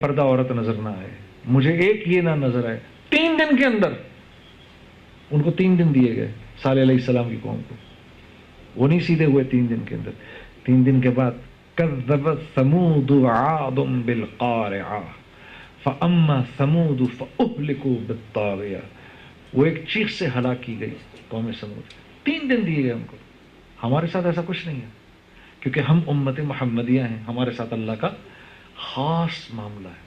پردہ عورت نظر نہ آئے، مجھے ایک یہ نہ نظر آئے۔ 3 دن کے اندر ان کو 3 دن دیے گئے، صالح علیہ السلام کی قوم کو، وہ نہیں سیدھے ہوئے 3 دن کے اندر۔ 3 دن کے بعد کذبت ثمود عاد بالقارعہ فاما ثمود فاہلکوا بالطاغیہ، وہ ایک چیخ سے ہلاک کی گئی قوم سمود۔ 3 دن دیے گئے ان کو۔ ہمارے ساتھ ایسا کچھ نہیں ہے، کیونکہ ہم امت محمدیہ ہیں، ہمارے ساتھ اللہ کا خاص معاملہ ہے۔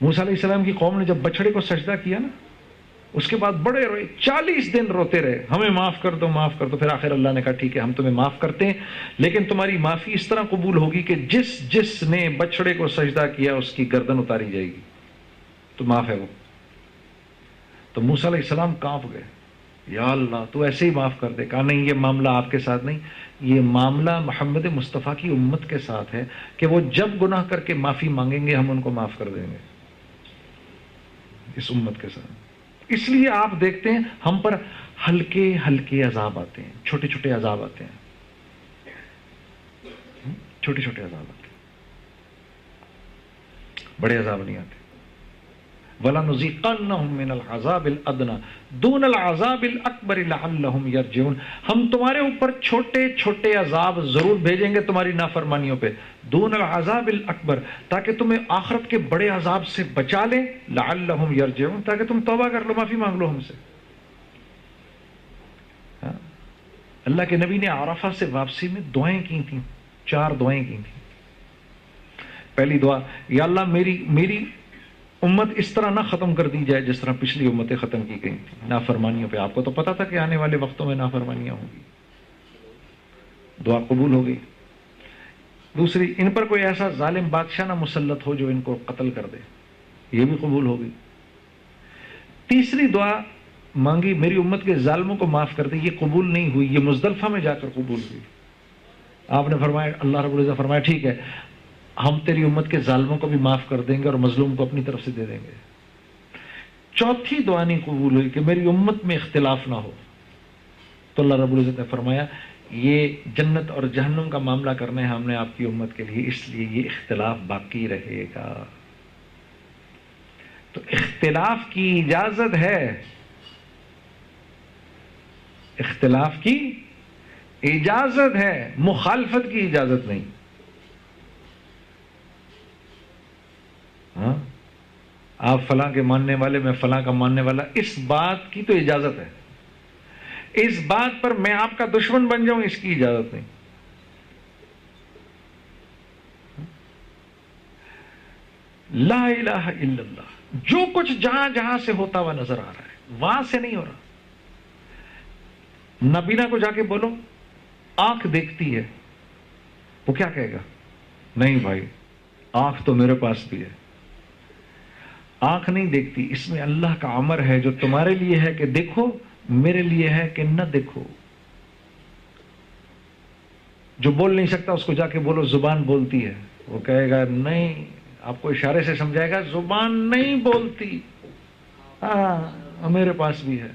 موسیٰ علیہ السلام کی قوم نے جب بچڑے کو سجدہ کیا نا، اس کے بعد بڑے روئے، 40 دن روتے رہے، ہمیں معاف کر دو معاف کر دو۔ پھر آخر اللہ نے کہا ٹھیک ہے ہم تمہیں معاف کرتے ہیں، لیکن تمہاری معافی اس طرح قبول ہوگی کہ جس نے بچڑے کو سجدہ کیا اس کی گردن اتاری جائے گی، تو معاف ہے وہ۔ تو موسیٰ علیہ السلام کانپ گئے، یا اللہ تو ایسے ہی معاف کر دے۔ کہا نہیں، یہ معاملہ آپ کے ساتھ نہیں، یہ معاملہ محمد مصطفیٰ کی امت کے ساتھ ہے کہ وہ جب گناہ کر کے معافی مانگیں گے ہم ان کو معاف کر دیں گے، اس امت کے ساتھ۔ اس لیے آپ دیکھتے ہیں ہم پر ہلکے ہلکے عذاب آتے ہیں، چھوٹے چھوٹے عذاب آتے ہیں، چھوٹے چھوٹے عذاب آتے ہیں، بڑے عذاب نہیں آتے۔ وَلَنُذِيقَنَّهُم مِّنَ الْعَذَابِ الْأَدْنَىٰ دُونَ الْعَذَابِ الْأَكْبَرِ لَعَلَّهُمْ يَرْجِعُونَ، ہم تمہارے اوپر چھوٹے چھوٹے عذاب ضرور بھیجیں گے تمہاری نافرمانیوں پہ، دون العذاب الاکبر، تاکہ تمہیں آخرت کے بڑے عذاب سے بچا لیں، لعلہم یرجعون، تاکہ تم توبہ کر لو، معافی مانگ لو ہم سے۔ اللہ کے نبی نے عرفہ سے واپسی میں دعائیں کی تھیں، 4 دعائیں کی تھیں۔ پہلی دعا، یا اللہ میری امت اس طرح نہ ختم کر دی جائے جس طرح پچھلی امتیں ختم کی گئی تھیں، نافرمانیوں پہ۔ آپ کو تو پتا تھا کہ آنے والے وقتوں میں نافرمانیاں ہوں گی، دعا قبول ہو گئی۔ دوسری، ان پر کوئی ایسا ظالم بادشاہ نہ مسلط ہو جو ان کو قتل کر دے، یہ بھی قبول ہو گئی۔ تیسری دعا مانگی، میری امت کے ظالموں کو معاف کر دے، یہ قبول نہیں ہوئی، یہ مزدلفہ میں جا کر قبول ہوئی۔ آپ نے فرمایا، اللہ رب العزت فرمایا ٹھیک ہے ہم تیری امت کے ظالموں کو بھی معاف کر دیں گے اور مظلوم کو اپنی طرف سے دے دیں گے۔ چوتھی دعا نہیں قبول ہوئی کہ میری امت میں اختلاف نہ ہو، تو اللہ رب العزت نے فرمایا یہ جنت اور جہنم کا معاملہ کرنا ہے ہم نے آپ کی امت کے لیے، اس لیے یہ اختلاف باقی رہے گا۔ تو اختلاف کی اجازت ہے، اختلاف کی اجازت ہے، مخالفت کی اجازت نہیں۔ ہاں آپ فلاں کے ماننے والے، میں فلاں کا ماننے والا، اس بات کی تو اجازت ہے، اس بات پر میں آپ کا دشمن بن جاؤں اس کی اجازت نہیں۔ لا الہ الا اللہ، جو کچھ جہاں جہاں سے ہوتا ہوا نظر آ رہا ہے وہاں سے نہیں ہو رہا۔ نبینا کو جا کے بولو آنکھ دیکھتی ہے، وہ کیا کہے گا؟ نہیں بھائی آنکھ تو میرے پاس بھی ہے۔ آنکھ نہیں دیکھتی، اس میں اللہ کا امر ہے، جو تمہارے لیے ہے کہ دیکھو، میرے لیے ہے کہ نہ دیکھو۔ جو بول نہیں سکتا اس کو جا کے بولو زبان بولتی ہے، وہ کہے گا نہیں، آپ کو اشارے سے سمجھائے گا زبان نہیں بولتی، ہاں میرے پاس بھی ہے۔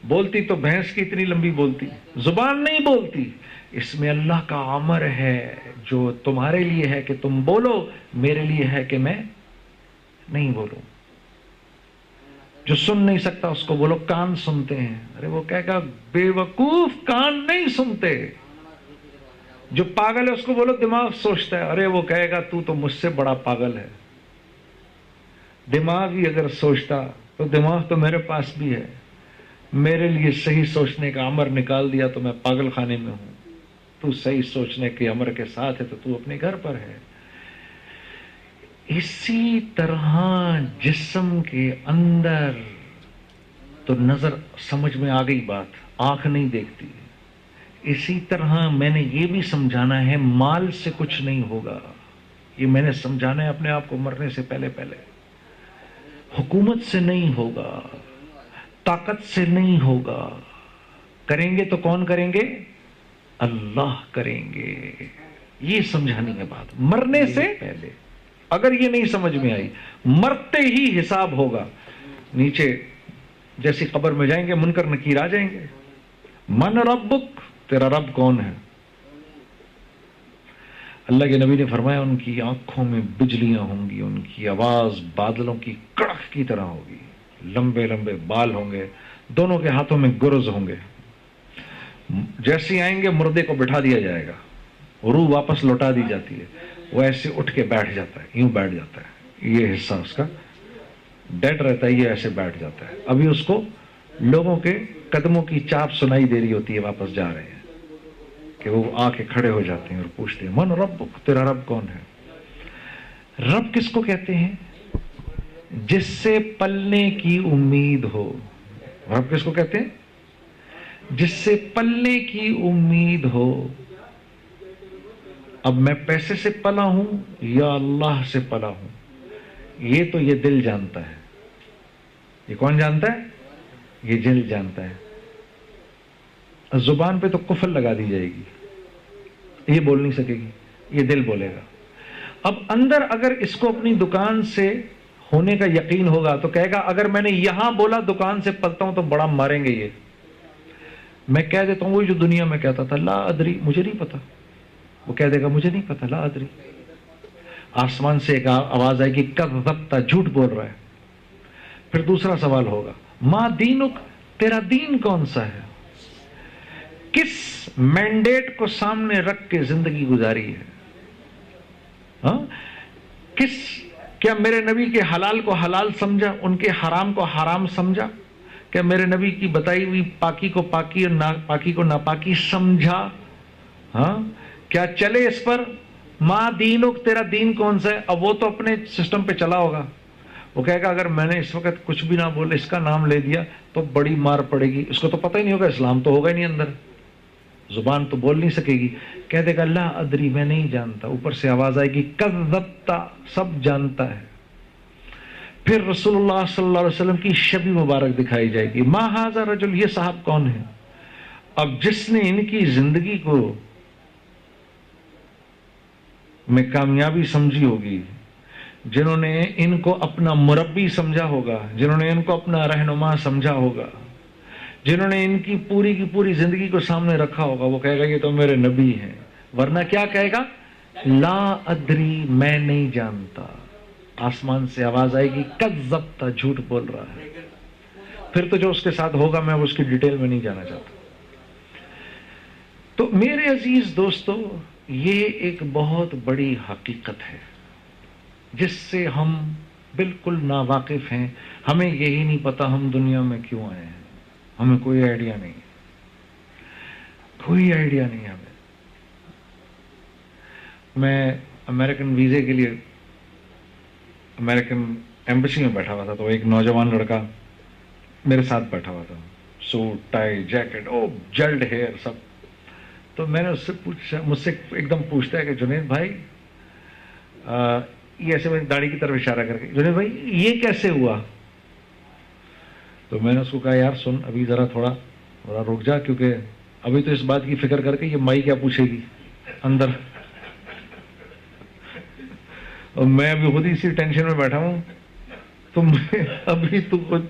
بولتی تو بھینس کی اتنی لمبی بولتی، زبان نہیں بولتی، اس میں اللہ کا امر ہے، جو تمہارے لیے ہے کہ تم بولو، میرے لیے ہے کہ میں نہیں بولوں۔ جو سن نہیں سکتا اس کو بولو کان سنتے ہیں، ارے وہ کہے گا بے وقوف کان نہیں سنتے۔ جو پاگل ہے اس کو بولو دماغ سوچتا ہے، ارے وہ کہے گا تو مجھ سے بڑا پاگل ہے۔ دماغ ہی اگر سوچتا تو دماغ تو میرے پاس بھی ہے، میرے لیے صحیح سوچنے کا امر نکال دیا تو میں پاگل خانے میں ہوں، تو صحیح سوچنے کے امر کے ساتھ ہے تو اپنے گھر پر ہے۔ اسی طرح جسم کے اندر تو نظر سمجھ میں آ گئی بات، آنکھ نہیں دیکھتی، اسی طرح میں نے یہ بھی سمجھانا ہے مال سے کچھ نہیں ہوگا، یہ میں نے سمجھانا ہے اپنے آپ کو مرنے سے پہلے پہلے۔ حکومت سے نہیں ہوگا، طاقت سے نہیں ہوگا، کریں گے تو کون کریں گے؟ اللہ کریں گے، یہ سمجھانی ہے بات مرنے سے پہلے۔ اگر یہ نہیں سمجھ میں آئی، مرتے ہی حساب ہوگا، نیچے جیسی قبر میں جائیں گے منکر نکیر آ جائیں گے، من ربک، تیرا رب کون ہے؟ اللہ کے نبی نے فرمایا ان کی آنکھوں میں بجلیاں ہوں گی، ان کی آواز بادلوں کی کڑک کی طرح ہوگی، لمبے لمبے بال ہوں گے، دونوں کے ہاتھوں میں گرز ہوں گے، جیسے ہی آئیں گے مردے کو بٹھا دیا جائے گا، روح واپس لوٹا دی جاتی ہے، وہ ایسے اٹھ کے بیٹھ جاتا ہے، یوں بیٹھ جاتا ہے، یہ حصہ اس کا ڈیڈ رہتا ہے، یہ ایسے بیٹھ جاتا ہے، ابھی اس کو لوگوں کے قدموں کی چاپ سنائی دے رہی ہوتی ہے، واپس جا رہے ہیں، کہ وہ آ کے کھڑے ہو جاتے ہیں اور پوچھتے ہیں من رب، تیرا رب کون ہے؟ رب کس کو کہتے ہیں؟ جس سے پلنے کی امید ہو۔ رب کس کو کہتے ہیں؟ جس سے پلنے کی امید ہو۔ اب میں پیسے سے پلا ہوں یا اللہ سے پلا ہوں، یہ تو یہ دل جانتا ہے۔ یہ کون جانتا ہے؟ یہ دل جانتا ہے۔ زبان پہ تو کفر لگا دی جائے گی، یہ بول نہیں سکے گی، یہ دل بولے گا۔ اب اندر اگر اس کو اپنی دکان سے ہونے کا یقین ہوگا تو کہے گا اگر میں نے یہاں بولا دکان سے پلتا ہوں تو بڑا ماریں گے یہ، میں کہہ دیتا ہوں وہی جو دنیا میں کہتا تھا، لا ادری، مجھے نہیں پتا۔ وہ کہہ دے گا مجھے نہیں پتا، لا ادری۔ آسمان سے ایک آواز آئے گی کذبت، جھوٹ بول رہا ہے۔ پھر دوسرا سوال ہوگا ما دینک، تیرا دین کون سا ہے؟ کس مینڈیٹ کو سامنے رکھ کے زندگی گزاری ہے؟ ہاں؟ کیا میرے نبی کے حلال کو حلال سمجھا، ان کے حرام کو حرام سمجھا؟ کیا میرے نبی کی بتائی ہوئی پاکی کو پاکی اور ناپاکی کو ناپاکی سمجھا؟ ہاں؟ کیا چلے اس پر؟ ما دینک، تیرا دین کون سا ہے؟ اب وہ تو اپنے سسٹم پہ چلا ہوگا، وہ کہے گا اگر میں نے اس وقت کچھ بھی نہ بولے، اس کا نام لے دیا تو بڑی مار پڑے گی، اس کو تو پتہ ہی نہیں ہوگا، اسلام تو ہوگا ہی نہیں اندر، زبان تو بول نہیں سکے گی، کہہ دے گا لا ادری، میں نہیں جانتا۔ اوپر سے آواز آئے گی کذبت، سب جانتا ہے۔ پھر رسول اللہ صلی اللہ علیہ وسلم کی شبی مبارک دکھائی جائے گی، ما ھذا رجل، یہ صاحب کون ہے؟ اب جس نے ان کی زندگی کو میں کامیابی سمجھی ہوگی، جنہوں نے ان کو اپنا مربی سمجھا ہوگا، جنہوں نے ان کو اپنا رہنما سمجھا ہوگا، جنہوں نے ان کی پوری زندگی کو سامنے رکھا ہوگا، وہ کہے گا یہ تو میرے نبی ہیں۔ ورنہ کیا کہے گا؟ لا ادری، میں نہیں جانتا۔ آسمان سے آواز آئے گی کذبت، جھوٹ بول رہا ہے۔ پھر تو جو اس کے ساتھ ہوگا میں اس کی ڈیٹیل میں نہیں جانا چاہتا۔ تو میرے عزیز دوستو، یہ ایک بہت بڑی حقیقت ہے جس سے ہم بالکل ناواقف ہیں، ہمیں یہی نہیں پتا ہم دنیا میں کیوں آئے ہیں، ہمیں کوئی آئیڈیا نہیں، کوئی آئیڈیا نہیں ہمیں۔ میں امریکن ویزے کے لیے امریکن ایمبیسی میں بیٹھا ہوا تھا، تو ایک نوجوان لڑکا میرے ساتھ بیٹھا ہوا تھا، سوٹ ٹائی جیکٹ، او جلڈ ہیئر سب۔ تو میں نے اس سے پوچھا، مجھ سے ایک دم پوچھتا ہے کہ جنید بھائی، یہ ایسے میں داڑھی کی طرف اشارہ کر کے، جنید بھائی یہ کیسے ہوا؟ تو میں نے اس کو کہا یار سن، ابھی ذرا تھوڑا رک جا، کیونکہ ابھی تو اس بات کی فکر کر کے یہ مائی کیا پوچھے گی اندر، اور میں ابھی خود اسی ٹینشن میں بیٹھا ہوں، تم ابھی تو خود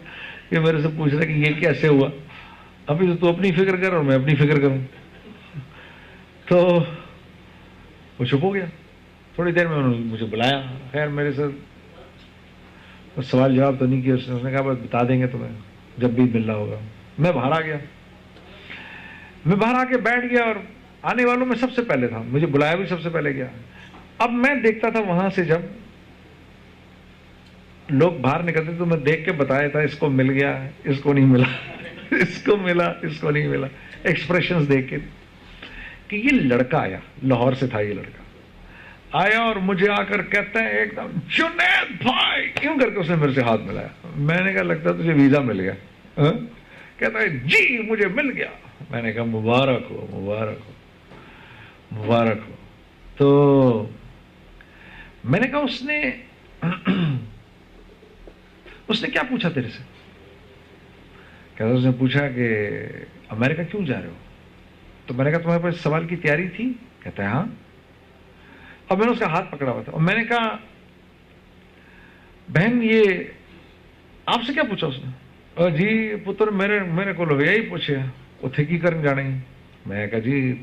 یہ میرے سے پوچھ رہا کہ یہ کیسے ہوا، ابھی تو اپنی فکر کر اور میں اپنی فکر کروں۔ تو وہ چپ ہو گیا۔ تھوڑی دیر میں انہوں نے مجھے بلایا، خیر میرے سے سوال جواب تو نہیں کیا، اس نے کہا بس بتا دیں گے تمہیں جب بھی ملنا ہوگا۔ میں باہر آ گیا، میں باہر آ کے بیٹھ گیا، اور آنے والوں میں سب سے پہلے تھا، مجھے بلایا بھی سب سے پہلے گیا۔ اب میں دیکھتا تھا وہاں سے جب لوگ باہر نکلتے تو میں دیکھ کے بتایا تھا اس کو مل گیا، اس کو نہیں ملا، اس کو ملا، اس کو نہیں ملا، ایکسپریشنز دیکھ کے کہ یہ لڑکا آیا، لاہور سے تھا یہ لڑکا آیا، اور مجھے آ کر کہتا ہے ایک دم جنید بھائی، کیوں کر کے اس نے میرے سے ہاتھ ملایا۔ میں نے کہا لگتا ہے تجھے ویزا مل گیا۔ کہتا ہے جی مجھے مل گیا۔ میں نے کہا مبارک ہو، مبارک ہو، مبارک ہو۔ تو میں نے کہا اس نے کیا پوچھا تیرے سے؟ کہتا اس نے پوچھا کہ امریکہ کیوں جا رہے ہو؟ تو میں نے کہا تمہارے پاس سوال کی تیاری تھی؟ کہتا ہے ہاں۔ اب میں نے اس کا ہاتھ پکڑا ہوا تھا، اور میں نے کہا بہن یہ آپ سے کیا پوچھا اس نے؟ جی پتر میرے کو یہی پوچھے اتھے کی کرن جانے۔ میں نے کہا جی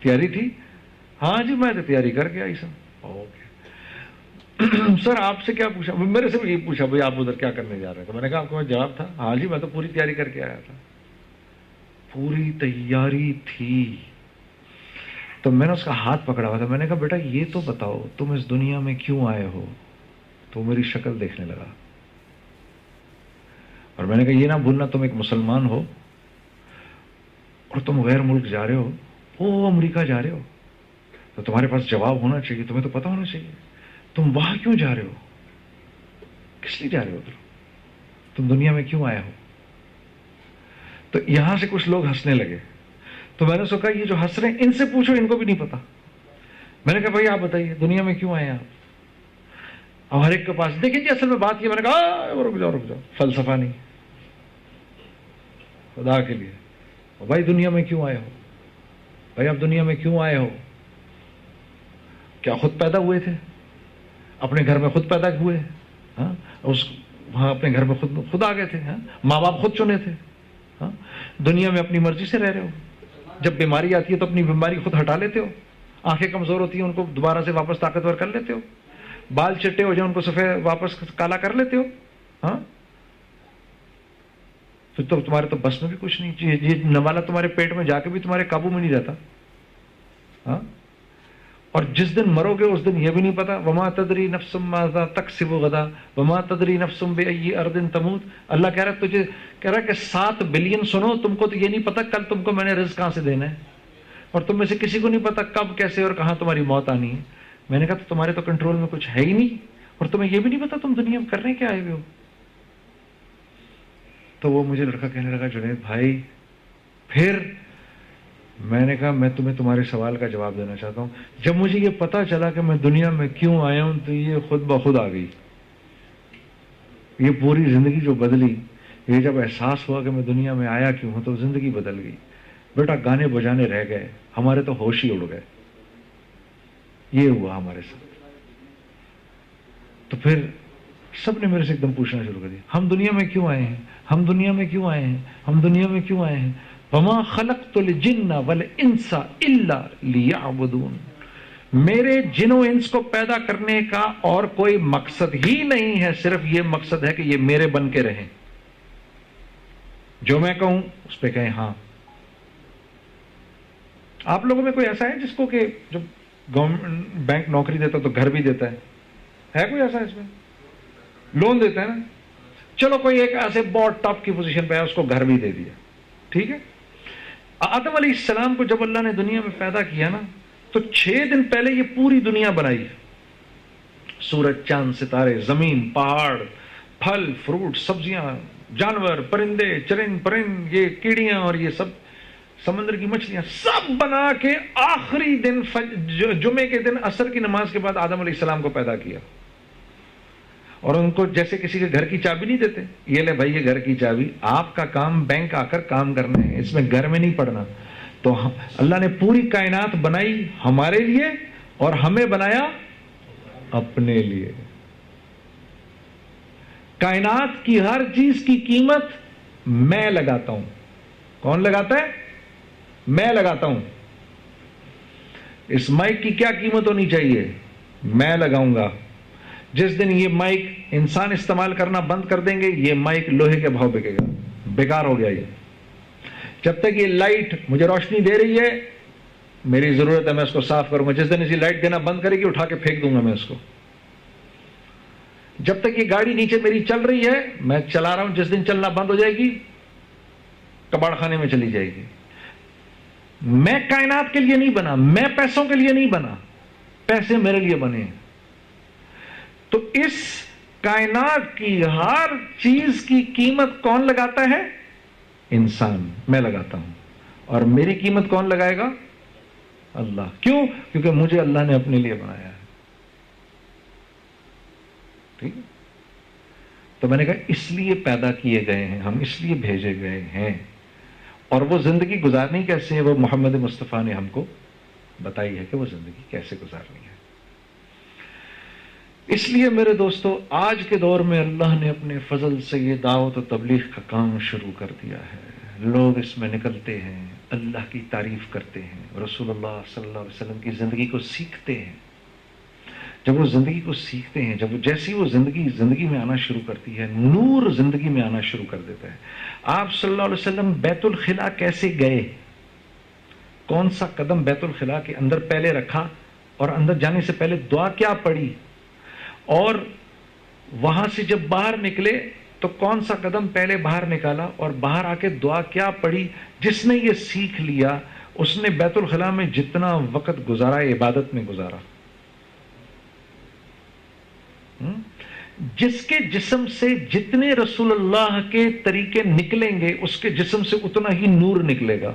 تیاری تھی؟ ہاں جی میں تو تیاری کر کے آئی سر. اوکے سر آپ سے کیا پوچھا؟ میرے سے بھی یہی پوچھا بھائی آپ ادھر کیا کرنے جا رہے تھے. میں نے کہا آپ کو جواب تھا ہاں جی میں تو پوری تیاری کر کے آیا تھا. پوری تیاری تھی. تو میں نے اس کا ہاتھ پکڑا ہوا تھا. میں نے کہا بیٹا یہ تو بتاؤ تم اس دنیا میں کیوں آئے ہو؟ تو میری شکل دیکھنے لگا اور میں نے کہا یہ نہ بھولنا تم ایک مسلمان ہو اور تم غیر ملک جا رہے ہو، وہ امریکہ جا رہے ہو، تو تمہارے پاس جواب ہونا چاہیے، تمہیں تو پتہ ہونا چاہیے تم وہاں کیوں جا رہے ہو، کس لیے جا رہے ہو تم دنیا میں کیوں آئے ہو. تو یہاں سے کچھ لوگ ہنسنے لگے. تو میں نے سوچا یہ جو ہنس رہے ہیں ان سے پوچھو، ان کو بھی نہیں پتا. میں نے کہا بھائی آپ بتائیے دنیا میں کیوں آئے ہیں آپ؟ اور ہر ایک کے پاس دیکھیں جی اصل میں بات یہ، میں نے کہا رک جاؤ فلسفہ نہیں، خدا کے لیے بھائی دنیا میں کیوں آئے ہو؟ بھائی آپ دنیا میں کیوں آئے ہو؟ کیا خود پیدا ہوئے تھے؟ اپنے گھر میں خود پیدا ہوئے؟ ہاں وہاں اپنے گھر میں خود آ گئے تھے؟ ہاں ماں باپ خود چنے تھے؟ ہاں دنیا میں اپنی مرضی سے رہ رہے ہو. جب بیماری آتی ہے تو اپنی بیماری خود ہٹا لیتے ہو. آنکھیں کمزور ہوتی ہیں ان کو دوبارہ سے واپس طاقتور کر لیتے ہو. بال چٹے ہو جائیں ان کو سفید واپس کالا کر لیتے ہو. ہاں پھر تو تمہارے تو بس میں بھی کچھ نہیں. یہ نوالا تمہارے پیٹ میں جا کے بھی تمہارے قابو میں نہیں رہتا. ہاں اور جس دن مرو گے اس دن یہ بھی نہیں پتا. وما تدری نفس ماذا تکسب غدا وما تدری نفس بأی ارض تموت. اللہ کہہ رہا ہے تجھے، کہہ رہا ہے کہ 7 بلین سنو، تم کو تو یہ نہیں پتا کل تم کو میں نے رزق کہاں سے دینا ہے، اور تم میں سے کسی کو نہیں پتا کب کیسے اور کہاں تمہاری موت آنی ہے. میں نے کہا تو تمہارے تو کنٹرول میں کچھ ہے ہی نہیں، اور تمہیں یہ بھی نہیں پتا تم دنیا میں کرنے کیا آئے ہوئے ہو. تو وہ مجھے لڑکا کہنے لگا جنید بھائی پھر. میں نے کہا میں تمہیں تمہارے سوال کا جواب دینا چاہتا ہوں. جب مجھے یہ پتا چلا کہ میں دنیا میں کیوں آیا ہوں تو یہ خود بخود آ گئی. یہ پوری زندگی جو بدلی، یہ جب احساس ہوا کہ میں دنیا میں آیا کیوں ہوں تو زندگی بدل گئی. بیٹا گانے بجانے رہ گئے، ہمارے تو ہوش ہی اڑ گئے. یہ ہوا ہمارے ساتھ. تو پھر سب نے میرے سے ایک دم پوچھنا شروع کر دیا ہم دنیا میں کیوں آئے ہیں، ہم دنیا میں کیوں آئے ہیں، ہم دنیا میں کیوں آئے ہیں. وما خلقت الجن والانس الا لیعبدون. میرے جن و انس کو پیدا کرنے کا اور کوئی مقصد ہی نہیں ہے، صرف یہ مقصد ہے کہ یہ میرے بن کے رہیں. جو میں کہوں اس پہ کہیں ہاں. آپ لوگوں میں کوئی ایسا ہے جس کو کہ جب گورنمنٹ بینک نوکری دیتا تو گھر بھی دیتا ہے کوئی ایسا اس میں؟ لون دیتا ہے نا. چلو کوئی ایک ایسے بہت ٹاپ کی پوزیشن پہ ہے اس کو گھر بھی دے دیا، ٹھیک ہے. آدم علیہ السلام کو جب اللہ نے دنیا میں پیدا کیا نا تو 6 دن پہلے یہ پوری دنیا بنائی. سورج، چاند، ستارے، زمین، پہاڑ، پھل فروٹ، سبزیاں، جانور، پرندے چرند پرند، یہ کیڑیاں اور یہ سب سمندر کی مچھلیاں، سب بنا کے آخری دن جمعے کے دن عصر کی نماز کے بعد آدم علیہ السلام کو پیدا کیا. اور ان کو جیسے کسی کے گھر کی چابی نہیں دیتے، یہ لے بھائی یہ گھر کی چابی، آپ کا کام بینک آ کر کام کرنا ہے، اس میں گھر میں نہیں پڑنا. تو اللہ نے پوری کائنات بنائی ہمارے لیے اور ہمیں بنایا اپنے لیے. کائنات کی ہر چیز کی قیمت میں لگاتا ہوں. کون لگاتا ہے؟ میں لگاتا ہوں. اس مائک کی کیا قیمت ہونی چاہیے؟ میں لگاؤں گا. جس دن یہ مائک انسان استعمال کرنا بند کر دیں گے یہ مائک لوہے کے بھاؤ بکے گا، بیکار ہو گیا. یہ جب تک یہ لائٹ مجھے روشنی دے رہی ہے میری ضرورت ہے، میں اس کو صاف کروں گا. جس دن اسی لائٹ دینا بند کرے گی اٹھا کے پھینک دوں گا میں اس کو. جب تک یہ گاڑی نیچے میری چل رہی ہے میں چلا رہا ہوں، جس دن چلنا بند ہو جائے گی کباڑ خانے میں چلی جائے گی. میں کائنات کے لیے نہیں بنا، میں پیسوں کے لیے نہیں بنا، پیسے میرے لیے بنے. تو اس کائنات کی ہر چیز کی قیمت کون لگاتا ہے؟ انسان. میں لگاتا ہوں. اور میری قیمت کون لگائے گا؟ اللہ. کیوں؟ کیونکہ مجھے اللہ نے اپنے لیے بنایا ہے. ٹھیک ہے. تو میں نے کہا اس لیے پیدا کیے گئے ہیں ہم، اس لیے بھیجے گئے ہیں. اور وہ زندگی گزارنی کیسے ہے وہ محمد مصطفیٰ نے ہم کو بتائی ہے کہ وہ زندگی کیسے گزارنی ہے. اس لیے میرے دوستو آج کے دور میں اللہ نے اپنے فضل سے یہ دعوت و تبلیغ کا کام شروع کر دیا ہے. لوگ اس میں نکلتے ہیں، اللہ کی تعریف کرتے ہیں، رسول اللہ صلی اللہ علیہ وسلم کی زندگی کو سیکھتے ہیں. جب وہ زندگی کو سیکھتے ہیں، جب جیسی وہ زندگی میں آنا شروع کرتی ہے، نور زندگی میں آنا شروع کر دیتا ہے. آپ صلی اللہ علیہ وسلم بیت الخلا کیسے گئے؟ کون سا قدم بیت الخلا کے اندر پہلے رکھا، اور اندر جانے سے پہلے دعا کیا پڑھی، اور وہاں سے جب باہر نکلے تو کون سا قدم پہلے باہر نکالا، اور باہر آ کے دعا کیا پڑھی. جس نے یہ سیکھ لیا اس نے بیت الخلا میں جتنا وقت گزارا عبادت میں گزارا. جس کے جسم سے جتنے رسول اللہ کے طریقے نکلیں گے اس کے جسم سے اتنا ہی نور نکلے گا.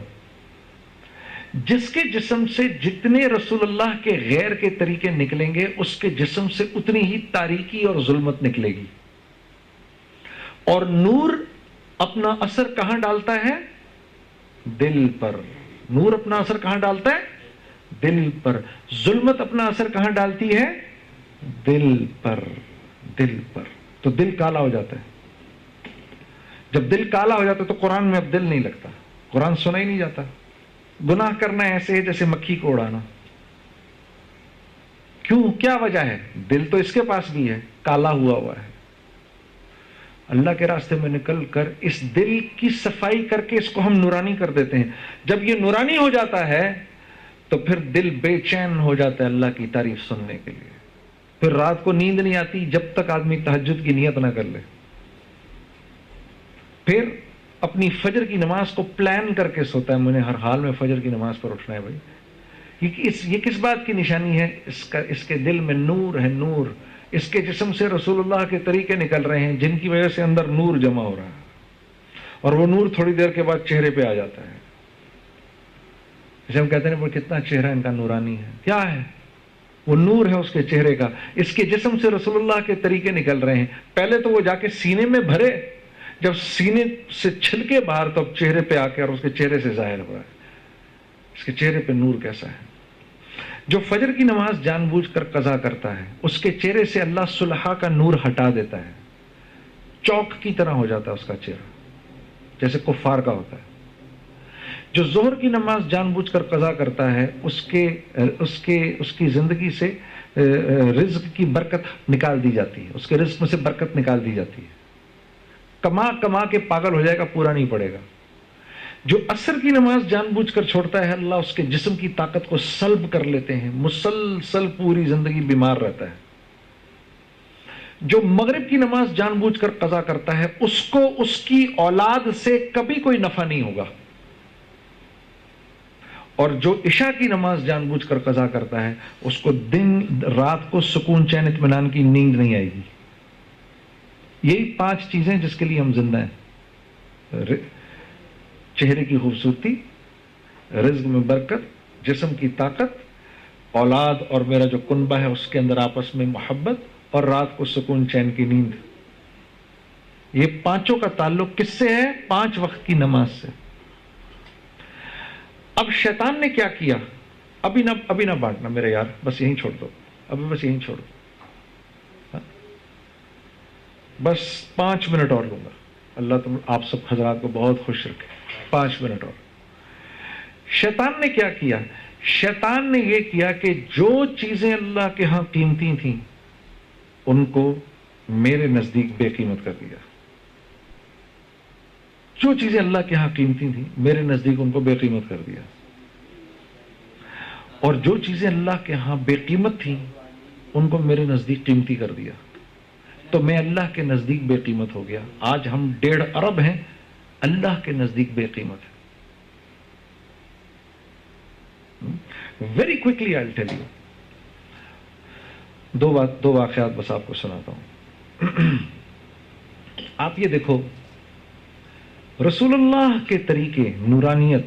جس کے جسم سے جتنے رسول اللہ کے غیر کے طریقے نکلیں گے اس کے جسم سے اتنی ہی تاریکی اور ظلمت نکلے گی. اور نور اپنا اثر کہاں ڈالتا ہے؟ دل پر. نور اپنا اثر کہاں ڈالتا ہے؟ دل پر. ظلمت اپنا اثر کہاں ڈالتی ہے؟ دل پر. دل پر. تو دل کالا ہو جاتا ہے. جب دل کالا ہو جاتا ہے تو قرآن میں اب دل نہیں لگتا، قرآن سنا ہی نہیں جاتا. گناہ کرنا ایسے ہے جیسے مکھی کو اڑانا. کیوں؟ کیا وجہ ہے؟ دل تو اس کے پاس بھی ہے، کالا ہوا ہے. اللہ کے راستے میں نکل کر اس دل کی صفائی کر کے اس کو ہم نورانی کر دیتے ہیں. جب یہ نورانی ہو جاتا ہے تو پھر دل بے چین ہو جاتا ہے اللہ کی تعریف سننے کے لیے. پھر رات کو نیند نہیں آتی جب تک آدمی تہجد کی نیت نہ کر لے. پھر اپنی فجر کی نماز کو پلان کر کے سوتا ہے، مجھے ہر حال میں فجر کی نماز پر اٹھنا ہے بھائی. یہ کس بات کی نشانی ہے؟ اس کے دل میں نور ہے. نور اس کے جسم سے رسول اللہ کے طریقے نکل رہے ہیں جن کی وجہ سے اندر نور جمع ہو رہا ہے، اور وہ نور تھوڑی دیر کے بعد چہرے پہ آ جاتا ہے. جیسے ہم کہتے ہیں وہ کتنا چہرہ ان کا نورانی ہے. کیا ہے؟ وہ نور ہے اس کے چہرے کا. اس کے جسم سے رسول اللہ کے طریقے نکل رہے ہیں. پہلے تو وہ جا کے سینے میں بھرے، جب سینے سے چھل کے باہر تو اب چہرے پہ آ کے اور اس کے چہرے سے ظاہر ہو رہا ہے. اس کے چہرے پہ نور کیسا ہے. جو فجر کی نماز جان بوجھ کر قضا کرتا ہے اس کے چہرے سے اللہ صلحہ کا نور ہٹا دیتا ہے. چوک کی طرح ہو جاتا ہے اس کا چہرہ، جیسے کفار کا ہوتا ہے. جو ظہر کی نماز جان بوجھ کر قضا کرتا ہے اس کی زندگی سے رزق کی برکت نکال دی جاتی ہے، اس کے رزق میں سے برکت نکال دی جاتی ہے. کما کے پاگل ہو جائے گا، پورا نہیں پڑے گا. جو عصر کی نماز جان بوجھ کر چھوڑتا ہے اللہ اس کے جسم کی طاقت کو سلب کر لیتے ہیں، مسلسل پوری زندگی بیمار رہتا ہے. جو مغرب کی نماز جان بوجھ کر قضا کرتا ہے اس کو اس کی اولاد سے کبھی کوئی نفع نہیں ہوگا. اور جو عشاء کی نماز جان بوجھ کر قضا کرتا ہے اس کو دن رات کو سکون چین اطمینان کی نیند نہیں آئے گی. یہی 5 چیزیں جس کے لیے ہم زندہ ہیں: چہرے کی خوبصورتی، رزق میں برکت، جسم کی طاقت، اولاد اور میرا جو کنبہ ہے اس کے اندر آپس میں محبت، اور رات کو سکون چین کی نیند. یہ 5 کا تعلق کس سے ہے؟ 5 وقت کی نماز سے. اب شیطان نے کیا کیا؟ ابھی نہ بانٹنا میرے یار، بس یہیں چھوڑ دو، ابھی بس یہیں چھوڑ دو. بس 5 منٹ اور لوں گا. اللہ تم آپ سب حضرات کو بہت خوش رکھے. 5 منٹ اور. شیطان نے کیا کیا؟ شیطان نے یہ کیا کہ جو چیزیں اللہ کے ہاں قیمتی تھیں ان کو میرے نزدیک بے قیمت کر دیا. جو چیزیں اللہ کے ہاں قیمتی تھیں میرے نزدیک ان کو بے قیمت کر دیا. اور جو چیزیں اللہ کے ہاں بے قیمت تھیں ان کو میرے نزدیک قیمتی کر دیا. تو میں اللہ کے نزدیک بے قیمت ہو گیا. آج ہم 1.5 ارب ہیں، اللہ کے نزدیک بے قیمت ہے. Very quickly I will tell you. دو واقعات بس آپ کو سناتا ہوں. آپ یہ دیکھو، رسول اللہ کے طریقے نورانیت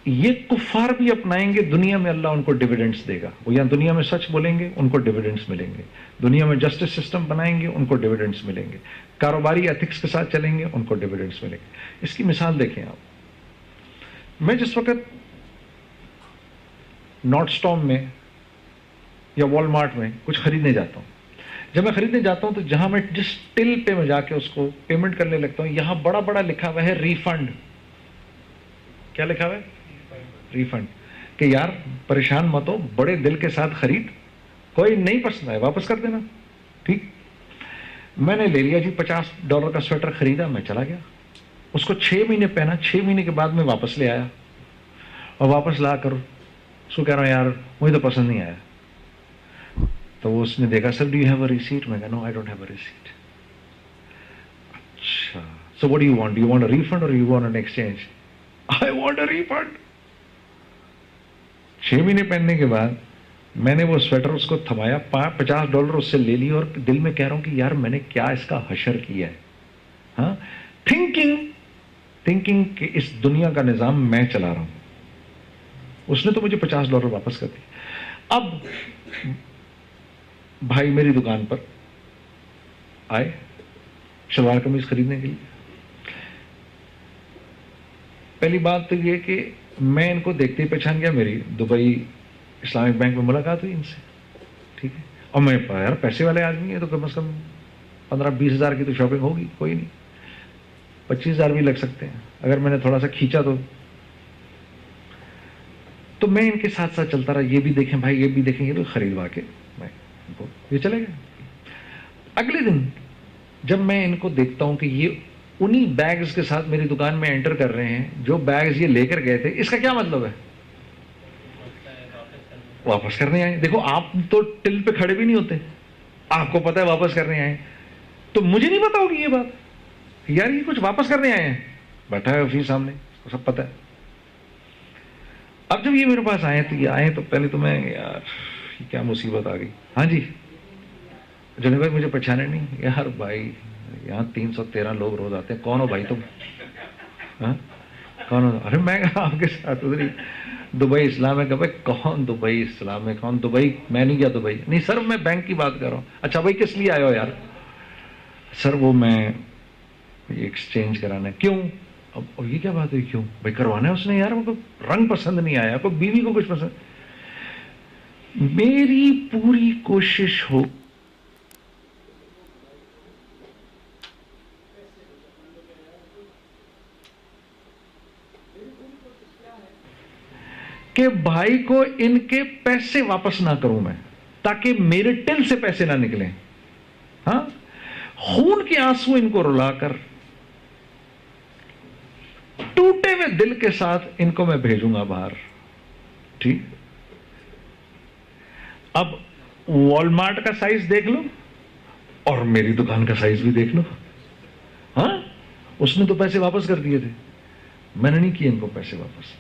یہ کفار بھی اپنائیں گے، دنیا میں اللہ ان کو ڈیویڈنڈز دے گا. وہ یہاں دنیا میں سچ بولیں گے ان کو ڈیویڈنڈز ملیں گے، دنیا میں جسٹس سسٹم بنائیں گے ان کو ڈیویڈنڈز ملیں گے، کاروباری ایتھکس کے ساتھ چلیں گے ان کو ڈیویڈنڈز ملیں گے. اس کی مثال دیکھیں آپ. میں جس وقت نارتھ اسٹارم میں یا والمارٹ میں کچھ خریدنے جاتا ہوں، جب میں خریدنے جاتا ہوں تو جہاں میں جس ٹل پہ میں جا کے اس کو پیمنٹ کرنے لگتا ہوں یہاں بڑا بڑا لکھا ہوا ہے ریفنڈ. کیا لکھا ہوا ہے؟ ریفنڈ. کہ یار پریشان مت ہو, بڑے دل کے ساتھ خرید, کوئی نہیں پسند آئے واپس کر دینا. ٹھیک. میں نے لے لیا جی, $50 کا سویٹر خریدا, میں چلا گیا. اس کو 6 مہینے پہنا, 6 مہینے کے بعد میں واپس لے آیا, اور واپس لا کر اس کو کہہ رہا ہوں یار مجھے تو پسند نہیں آیا. تو وہ اس نے دیکھا, sir do you have a receipt? میں کہا no I don't have a receipt. اچھا, so what do you want? Do you want a refund or you want an exchange? I want a refund. 6 مہینے پہننے کے بعد میں نے وہ سویٹر اس کو تھمایا, $50 اس سے لے لی, اور دل میں کہہ رہا ہوں کہ یار میں نے کیا اس کا حشر کیا ہے. ہاں, تھنکنگ کہ اس دنیا کا نظام میں چلا رہا ہوں. اس نے تو مجھے $50 واپس کر دی. اب بھائی میری دکان پر آئے شلوار قمیض خریدنے کے لیے. پہلی بات تو یہ کہ میں ان کو دیکھتے ہی پہچان گیا, میری دبئی اسلامک بینک میں ملاقات ہوئی ان سے. ٹھیک ہے, اور میں یار پیسے والے آدمی ہیں تو کم از کم 15-20 ہزار کی تو شاپنگ ہوگی, کوئی نہیں 25 ہزار بھی لگ سکتے ہیں اگر میں نے تھوڑا سا کھینچا تو میں ان کے ساتھ ساتھ چلتا رہا, یہ بھی دیکھیں بھائی, یہ بھی دیکھیں, یہ تو خریدوا کے میں یہ چلے گئے. اگلے دن جب میں ان کو دیکھتا ہوں کہ یہ انہی بیگز کے ساتھ میری دکان میں انٹر کر رہے ہیں جو بیگز یہ لے کر گئے تھے, اس کا کیا مطلب ہے؟ واپس کرنے آئے. دیکھو آپ تو ٹل پہ کھڑے بھی نہیں ہوتے, آپ کو پتا ہے واپس کرنے آئے, تو مجھے نہیں پتا ہوگی یہ بات, یار یہ کچھ واپس کرنے آئے ہیں, بیٹھا ہے آفس سامنے, اس کو سب پتا ہے. اب جب یہ میرے پاس آئے تو یہ آئے تو پہلے تو میں یار کیا مصیبت آ گئی. ہاں جی جنید بھائی مجھے پہچانے نہیں؟ یار بھائی یہاں 313 لوگ روز آتے ہیں, کون ہو بھائی تم؟ ہاں کون ہو؟ ارے میں آپ کے ساتھ ادھر دبئی اسلام ہے. کہ بھائی کون دبئی اسلام ہے, کون دبئی؟ میں نہیں گیا دبئی. نہیں سر میں بینک کی بات کر رہا ہوں. اچھا بھائی کس لیے آئے ہو یار؟ سر وہ میں ایکسچینج کرانا ہے. کیوں؟ اب یہ کیا بات ہے کیوں بھائی کروانا ہے؟ اس نے یار کو رنگ پسند نہیں آیا, کو بیوی کو کچھ پسند. میری پوری کوشش ہو کہ بھائی کو ان کے پیسے واپس نہ کروں میں, تاکہ میرے ٹل سے پیسے نہ نکلیں. ہاں, خون کے آنسو ان کو رلا کر ٹوٹے ہوئے دل کے ساتھ ان کو میں بھیجوں گا باہر. ٹھیک. اب والمارٹ کا سائز دیکھ لو اور میری دکان کا سائز بھی دیکھ لو. ہاں, اس نے تو پیسے واپس کر دیے تھے, میں نے نہیں کیے ان کو پیسے واپس.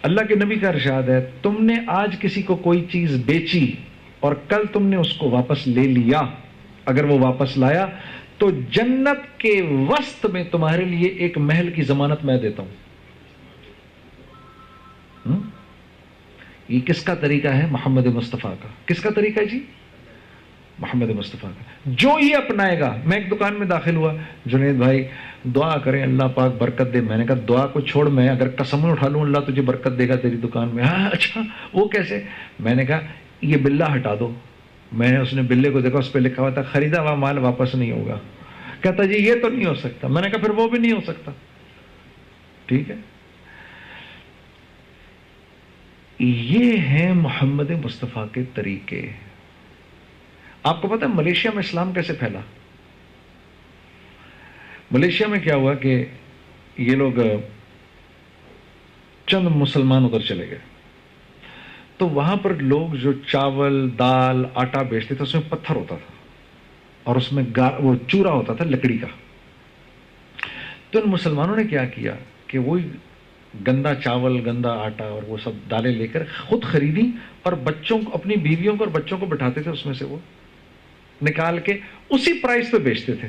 اللہ کے نبی کا ارشاد ہے, تم نے آج کسی کو کوئی چیز بیچی اور کل تم نے اس کو واپس لے لیا, اگر وہ واپس لایا تو جنت کے وسط میں تمہارے لیے ایک محل کی ضمانت میں دیتا ہوں. یہ کس کا طریقہ ہے؟ محمد مصطفیٰ کا. کس کا طریقہ ہے جی؟ محمد مصطفیٰ کا. جو یہ اپنائے گا. میں ایک دکان میں داخل ہوا, جنید بھائی دعا کریں اللہ پاک برکت دے. میں نے کہا دعا کو چھوڑ, میں اگر قسم اٹھا لوں اللہ تجھے برکت دے گا تیری دکان میں. ہاں اچھا وہ کیسے؟ میں نے کہا یہ بلہ ہٹا دو. میں نے اس نے بلے کو دیکھا, اس پہ لکھا ہوا تھا خریدا ہوا مال واپس نہیں ہوگا. کہتا جی یہ تو نہیں ہو سکتا. میں نے کہا پھر وہ بھی نہیں ہو سکتا. ٹھیک ہے, یہ ہیں محمد مصطفیٰ کے طریقے. آپ کو پتا ہے ملیشیا میں اسلام کیسے پھیلا؟ ملیشیا میں کیا ہوا کہ یہ لوگ چند مسلمان ادھر چلے گئے, تو وہاں پر لوگ جو چاول دال آٹا بیچتے تھے اس میں پتھر ہوتا تھا اور اس میں وہ چورا ہوتا تھا لکڑی کا. تو ان مسلمانوں نے کیا کیا کہ وہی گندا چاول گندا آٹا اور وہ سب دالیں لے کر خود خریدی اور بچوں کو, اپنی بیویوں کو اور بچوں کو بٹھاتے تھے, اس میں سے وہ نکال کے اسی پرائس پہ بیچتے تھے.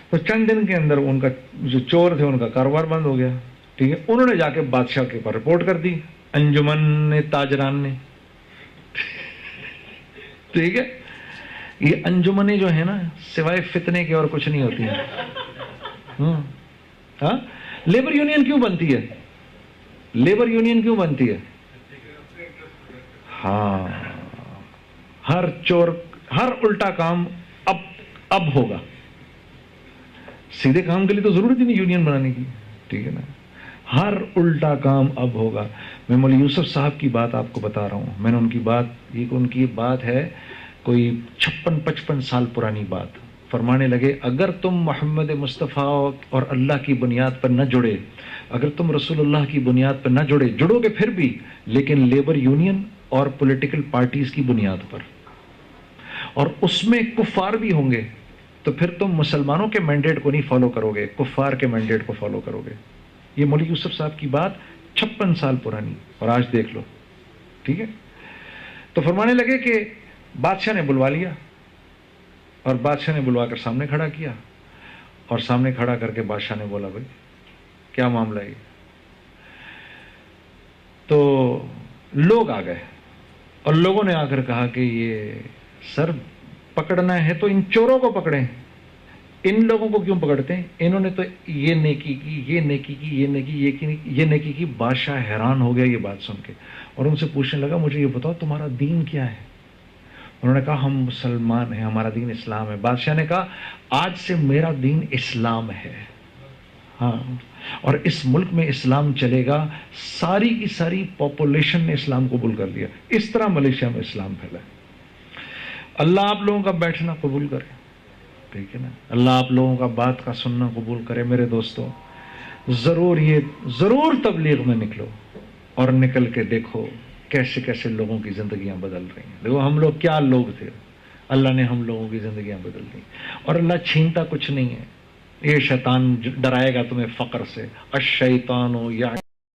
تو چند دن کے اندر ان کا جو چور تھے ان کا کاروبار بند ہو گیا. ٹھیک ہے, انہوں نے جا کے بادشاہ کے اوپر رپورٹ کر دی, انجمن تاجران نے. ٹھیک ہے, یہ انجمنیں جو ہے نا سوائے فتنے کے اور کچھ نہیں ہوتی ہیں. ہاں, لیبر یونین کیوں بنتی ہے؟ لیبر یونین کیوں بنتی ہے؟ ہاں, ہر چور ہر الٹا کام اب ہوگا. سیدھے کام کے لیے تو ضرورت ہی نہیں یونین بنانے کی. ٹھیک ہے نا. ہر الٹا کام اب ہوگا. میں مولوی یوسف صاحب کی بات آپ کو بتا رہا ہوں. میں نے ان کی بات ہے کوئی 56-55 سال پرانی بات. فرمانے لگے اگر تم محمد مصطفیٰ اور اللہ کی بنیاد پر نہ جڑے، اگر تم رسول اللہ کی بنیاد پر نہ جڑو گے پھر بھی، لیکن لیبر یونین اور پولیٹیکل پارٹیز کی بنیاد پر، اور اس میں کفار بھی ہوں گے، تو پھر تم مسلمانوں کے مینڈیٹ کو نہیں فالو کرو گے، کفار کے مینڈیٹ کو فالو کرو گے. یہ مولوی یوسف صاحب کی بات 56 سال پرانی، اور آج دیکھ لو. ٹھیک ہے. تو فرمانے لگے کہ بادشاہ نے بلوا لیا، اور بادشاہ نے بلوا کر سامنے کھڑا کیا، اور سامنے کھڑا کر کے بادشاہ نے بولا بھائی کیا معاملہ ہے. تو لوگ آ گئے، اور لوگوں نے آ کر کہا کہ یہ سر پکڑنا ہے تو ان چوروں کو پکڑیں، ان لوگوں کو کیوں پکڑتے ہیں، انہوں نے تو یہ نیکی کی، یہ نیکی کی، یہ نیکی کی. بادشاہ حیران ہو گیا یہ بات سن کے، اور ان سے پوچھنے لگا مجھے یہ بتاؤ تمہارا دین کیا ہے. انہوں نے کہا ہم مسلمان ہیں، ہمارا دین اسلام ہے. بادشاہ نے کہا آج سے میرا دین اسلام ہے. ہاں، اور اس ملک میں اسلام چلے گا. ساری کی ساری پاپولیشن نے اسلام قبول کر لیا. اس طرح ملیشیا میں اسلام پھیلا. اللہ آپ لوگوں کا بیٹھنا قبول کرے. ٹھیک ہے نا. اللہ آپ لوگوں کا بات کا سننا قبول کرے. میرے دوستوں، ضرور تبلیغ میں نکلو، اور نکل کے دیکھو کیسے کیسے لوگوں کی زندگیاں بدل رہی ہیں. دیکھو ہم لوگ کیا لوگ تھے، اللہ نے ہم لوگوں کی زندگیاں بدل دی. اور اللہ چھینتا کچھ نہیں ہے. یہ شیطان ڈرائے گا تمہیں فقر سے. الشیطان یا